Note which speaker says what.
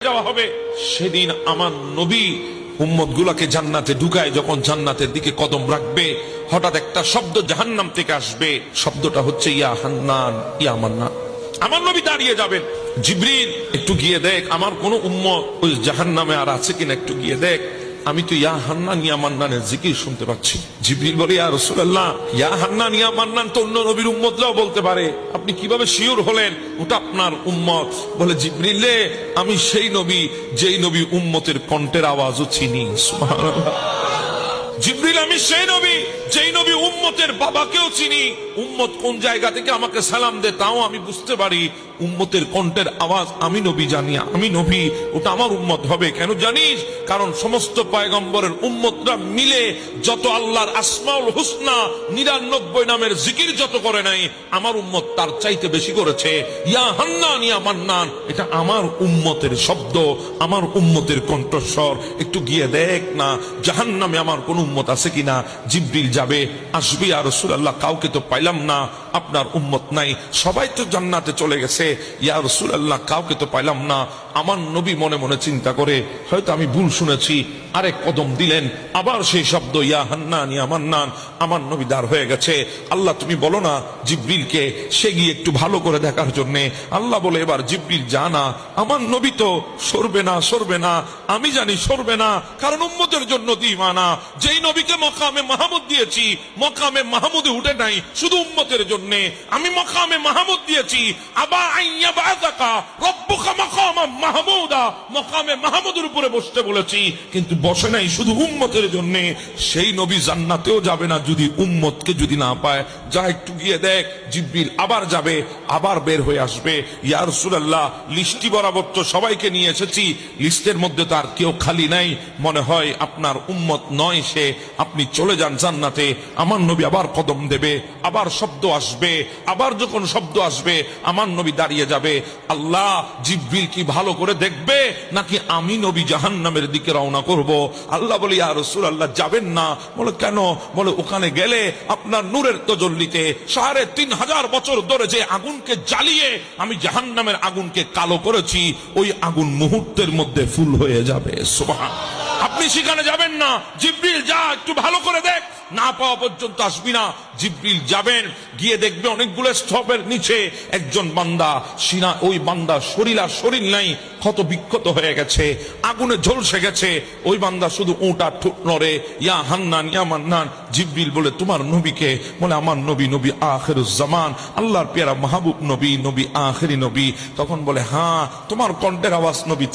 Speaker 1: যাওয়া হবে। সেদিন আমার নবী উম্মত গুলাকে জান্নাতে ঢুকায়, যখন জান্নাতের দিকে কদম রাখবে হঠাৎ একটা শব্দ জাহান্নাম থেকে আসবে। শব্দটা হচ্ছে ইয়া হান্নান ইয়া মান্নান। আমার নবী দাঁড়িয়ে যাবেন, জিবরিল একটু গিয়ে দেখ আমার কোন উম্মত ওই জাহান্নামে আর আছে কিনা, একটু গিয়ে দেখ, আমি তো ইয়া হান্নান ইয়া মান্নানের জিকির শুনতে পাচ্ছি। জিবরিল বলে ইয়া রাসূলুল্লাহ, ইয়া হান্নান ইয়া মান্নান তো অন্য নবীর উম্মতরাও বলতে পারে, আপনি কিভাবে শিওর হলেন ওটা আপনার উম্মত? বলে জিবরিল রে, আমি সেই নবী যেই নবী উম্মতের কণ্ঠের আওয়াজও চিনি। সুবহানাল্লাহ। জিবরিল, আমি সেই নবী যেই নবী উম্মতের বাবাকেও চিনি। উম্মত কোন জায়গা থেকে আমাকে সালাম দে তাও আমি বুঝতে পারি। উম্মতের কণ্ঠের আওয়াজ আমি নবী জানি, আমি নবী, ওটা আমার উম্মত হবে। কেন জানিস? কারণ সমস্ত পয়গম্বরের উম্মতরা মিলে যত আল্লাহর আসমাউল হুসনা 99 নামের জিকির যত করে নাই, আমার উম্মত তার চাইতে বেশি করেছে। ইয়া হান্নান ইয়া মান্নান, এটা আমার উম্মতের শব্দ, আমার উম্মতের কণ্ঠস্বর। একটু গিয়ে দেখ না জাহান্নামে আমার কোন উম্মত আছে কিনা। জিবরিল যাবে, আসবে, ইয়া রাসূলুল্লাহ কাউকে তো পাইলাম না, আপনার উম্মত নাই, সবাই তো জান্নাতে চলে গেছে। ইয়া রাসূলুল্লাহ কাউকে তো পাইলাম না। আমার নবী মনে মনে চিন্তা করে হয়তো আমি ভুল শুনেছি, আরেক কদম দিলেন, আবার সেই শব্দ ইয়া হান্নান ইয়া মান্নান। আমার নবী দাঁড় হয়ে গেছে। আল্লাহ তুমি বলো না জিবরিলকে সে গিয়ে একটু ভালো করে দেখার জন্য। আল্লাহ বলে এবার জিবরিল জানা, আমার নবী তো সরবে না, সরবে না, আমি জানি সরবে না, কারণ উম্মতের জন্য দিমানা। যেই নবীকে মকামে মাহমুদ দিয়েছি, মকামে মাহমুদে উঠে নাই শুধু উম্মতের জন্য। আমি মকামে মাহমুদ দিয়েছি, আবা আইয়া বাযাকা রব্বুকা মাকামা মাহমুদা, মকামে মাহমুদের উপরে বসতে বলেছি, কিন্তু বসে নাই শুধু উম্মতের জন্য। সেই নবী জান্নাতেও যাবে না যদি উম্মতকে যদি না পায়। যা একটু গিয়ে দেখ। জিবরিল আবার যাবে, আবার বের হয়ে আসবে। ইয়া রাসূলুল্লাহ, লিস্টি বরাবর তো সবাইকে নিয়ে এসেছি, লিস্টের মধ্যে তো আর কেউ খালি নাই, মনে হয় আপনার উম্মত নয় সে, আপনি চলে যান জান্নাতে। আমার নবী আবার কদম দেবে, আবার শব্দ আসবে, আবার যখন শব্দ আসবে আমার নবী দাঁড়িয়ে যাবে। আল্লাহ জিবরিল কি ভালো করে দেখবে নাকি আমি নবী জাহান্নামের দিকে রওনা করব? আল্লাহ বলে ইয়া রাসূলুল্লাহ যাবেন না। বলে কেন? বলে ওখানে গেলে আপনার নূরের তাজাল্লিতে ৩,৫০০ বছর ধরে যে আগুনকে জ্বালিয়ে আমি জাহান্নামের আগুনকে কালো করেছি, ওই আগুন মুহূর্তের মধ্যে ফুল হয়ে যাবে। সুবহানাল্লাহ। আপনি সেখানে যাবেন না। জিবরিল যা একটু ভালো করে দেখ, না পাওয়া পর্যন্ত আসবি না। জিবরিল যাবেন, গিয়ে দেখবে অনেকগুলো স্তূপের নিচে একজন বান্দা, সিনা ওই বান্দা শরীর আর শরীর নাই, ক্ষত বিক্ষত হয়ে গেছে, আগুনে ঝলসে গেছে। ওই বান্দা শুধু ওটা ঠোঁট নড়ে, ইয়া হান্নান ইয়া মান্নান। জিবরিল বলে তোমার নবীকে? বলে আমার নবী, নবী আখিরুজ জামান, আল্লাহর পেয়ারা মাহবুব নবী, নবী আখিরি নবী। তখন বলে হ্যাঁ, তোমার কণ্ঠের আওয়াজ নবী